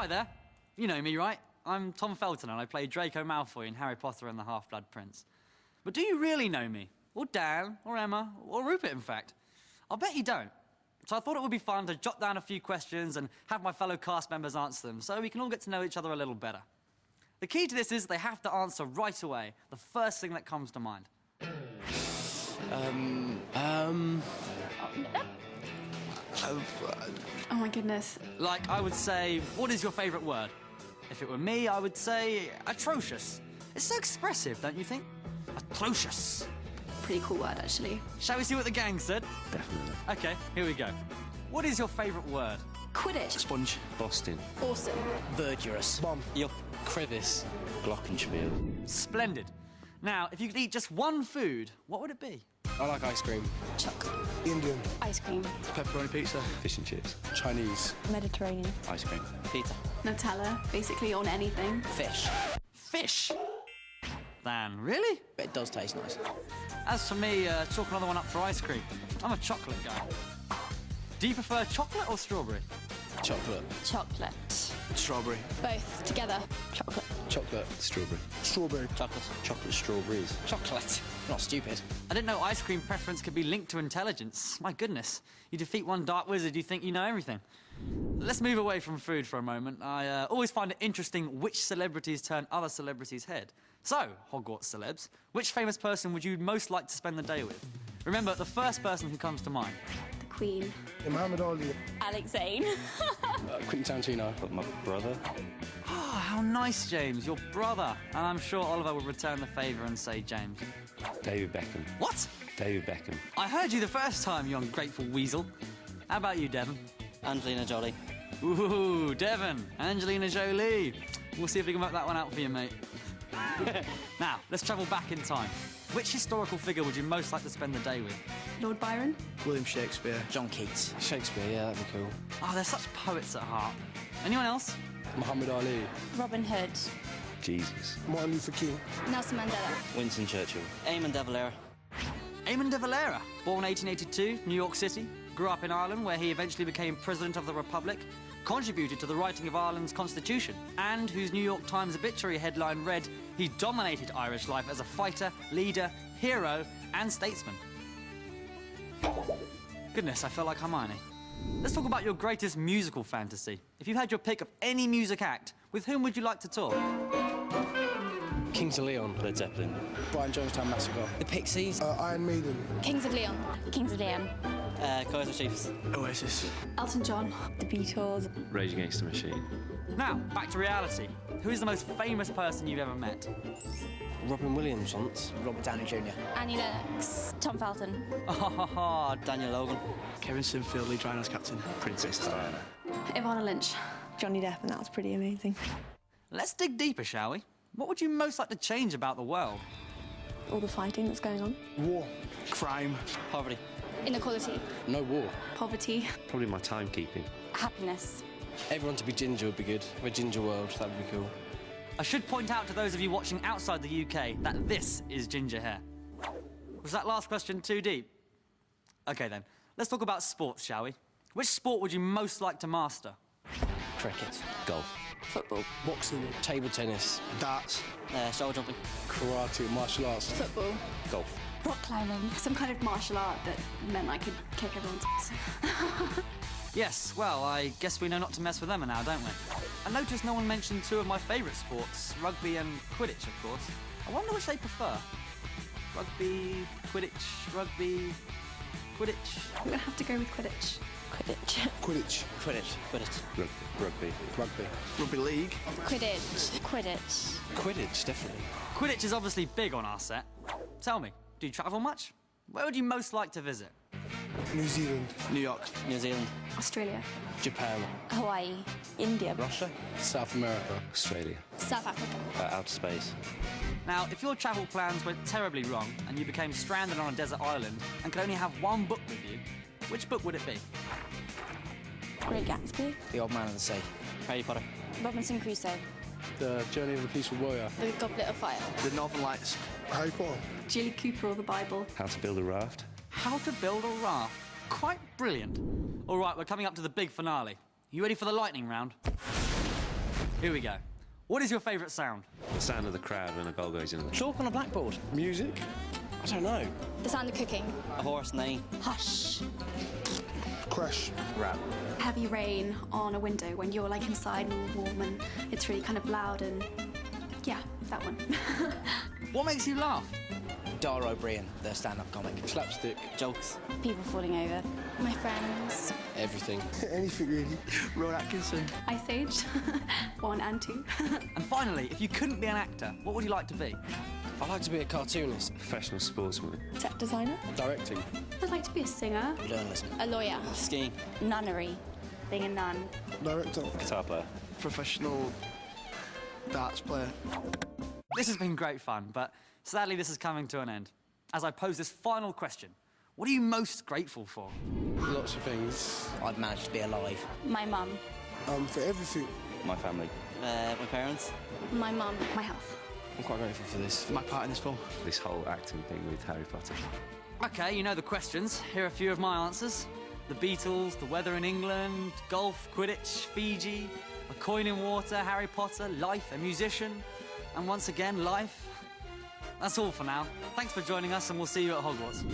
Hi there. You know me, right? I'm Tom Felton and I play Draco Malfoy in Harry Potter and the Half-Blood Prince. But do you really know me? Or Dan, or Emma, or Rupert, in fact? I'll bet you don't. So I thought it would be fun to jot down a few questions and have my fellow cast members answer them so we can all get to know each other a little better. The key to this is they have to answer right away, the first thing that comes to mind. Oh my goodness. Like, I would say, what is your favourite word? If it were me, I would say atrocious. It's so expressive, don't you think? Atrocious. Pretty cool word, actually. Shall we see what the gang said? Definitely. OK, here we go. What is your favourite word? Quidditch. Sponge. Boston. Awesome. Verdurous. Bomb. Your crevice. Glockenspiel. Splendid. Now, if you could eat just one food, what would it be? I like ice cream. Chocolate. Indian. Ice cream. Pepperoni pizza. Fish and chips. Chinese. Mediterranean. Ice cream. Pizza. Nutella, basically on anything. Fish. Fish. Dan, really? It does taste nice. As for me, chalk another one up for ice cream. I'm a chocolate guy. Do you prefer chocolate or strawberry? Chocolate. Chocolate. Strawberry. Both together. Chocolate. Chocolate. Strawberry. Strawberry. Chocolate. Chocolate strawberries. Chocolate. Not stupid. I didn't know ice cream preference could be linked to intelligence. My goodness. You defeat one dark wizard, you think you know everything. Let's move away from food for a moment. I always find it interesting which celebrities turn other celebrities' head. So, Hogwarts celebs, which famous person would you most like to spend the day with? Remember, the first person who comes to mind. The Queen. Muhammad Ali. Alex Zane. Quentin Tarantino. But my brother. Oh, how nice, James, your brother. And I'm sure Oliver would return the favour and say James. David Beckham. What? David Beckham. I heard you the first time, you ungrateful weasel. How about you, Devon? Angelina Jolie. Ooh, Devon, Angelina Jolie. We'll see if we can work that one out for you, mate. Now, let's travel back in time. Which historical figure would you most like to spend the day with? Lord Byron. William Shakespeare. John Keats. Shakespeare, yeah, that'd be cool. Oh, they're such poets at heart. Anyone else? Muhammad Ali. Robin Hood. Jesus. Martin Luther King. Nelson Mandela. Winston Churchill. Eamon de Valera. Eamon de Valera, born 1882, New York City, grew up in Ireland where he eventually became President of the Republic, contributed to the writing of Ireland's constitution, and whose New York Times obituary headline read, "He dominated Irish life as a fighter, leader, hero, and statesman." Goodness, I feel like Hermione. Let's talk about your greatest musical fantasy. If you had your pick of any music act, with whom would you like to tour? Kings of Leon. Led Zeppelin. Brian Jonestown Massacre. The Pixies. Iron Maiden. Kings of Leon. Kings of Leon. Kaiser Chiefs. Oasis. Elton John. The Beatles. Rage Against the Machine. Now, back to reality. Who is the most famous person you've ever met? Robin Williams once. Robert Downey Jr. Annie Lennox. Tom Felton. Oh, Daniel Logan. Kevin Sinfield, Lee Driner's captain. Princess Diana. Ivana Lynch. Johnny Depp, and that was pretty amazing. let's dig deeper, shall we? What would you most like to change about the world? All the fighting that's going on. War. Crime. Poverty. Inequality. No war. Poverty. Probably my timekeeping. Happiness. Everyone to be ginger would be good. A ginger world, that would be cool. I should point out to those of you watching outside the UK that this is ginger hair. Was that last question too deep? OK then, let's talk about sports, shall we? Which sport would you most like to master? Cricket. Golf. Football. Boxing. Table tennis. Darts. Shoulder jumping. Karate. Martial arts. Football. Golf. Rock climbing. Some kind of martial art that meant I could kick everyone's ass. Yes, well, I guess we know not to mess with Emma now, don't we? I noticed no one mentioned two of my favourite sports, rugby and Quidditch, of course. I wonder which they prefer. Rugby, Quidditch, rugby, Quidditch. I'm gonna have to go with Quidditch. Quidditch. Quidditch. Quidditch. Quidditch. Rugby. Rugby. Rugby league. Quidditch. Quidditch. Quidditch, definitely. Quidditch is obviously big on our set. Tell me, do you travel much? Where would you most like to visit? New Zealand. New York. New Zealand. Australia. Japan. Hawaii. India. Russia. South America. Australia. South Africa. Outer space. Now, if your travel plans went terribly wrong and you became stranded on a desert island and could only have one book with you, which book would it be? Great Gatsby. The Old Man of the Sea. Harry Potter. Robinson Crusoe. The Journey of the Peaceful Warrior. The Goblet of Fire. The Northern Lights. Harry Potter. Julie Cooper or the Bible. How to build a raft. How to build a raft. Quite brilliant. All right, we're coming up to the big finale. You ready for the lightning round? Here we go. What is your favourite sound? The sound of the crowd when a goal goes in. Chalk on a blackboard. Music? I don't know. The sound of cooking. A horse neighing. Hush. Crash. Rap. Heavy rain on a window when you're like inside and all warm and it's really kind of loud and yeah, that one. What makes you laugh? Dara O'Brien, the stand-up comic. Slapstick. Jokes. People falling over. My friends. Everything. Anything really. Ron Atkinson. Ice Age. 1 and 2. And finally, if you couldn't be an actor, what would you like to be? I'd like to be a cartoonist. Professional sportsman. Set designer. Directing. I'd like to be a singer. Journalism. A lawyer. Skiing. Nunnery. Being a nun. Director. Guitar player. Professional darts player. This has been great fun, but sadly this is coming to an end. As I pose this final question, what are you most grateful for? Lots of things. I've managed to be alive. My mum. For everything. My family. My parents. My mum. My health. I'm quite grateful for this. My part in this film. This whole acting thing with Harry Potter. Okay, you know the questions. Here are a few of my answers. The Beatles, the weather in England, golf, Quidditch, Fiji, a coin in water, Harry Potter, life, a musician, and once again, life. That's all for now. Thanks for joining us, and we'll see you at Hogwarts.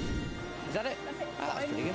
Is that it? That's it. That was pretty good.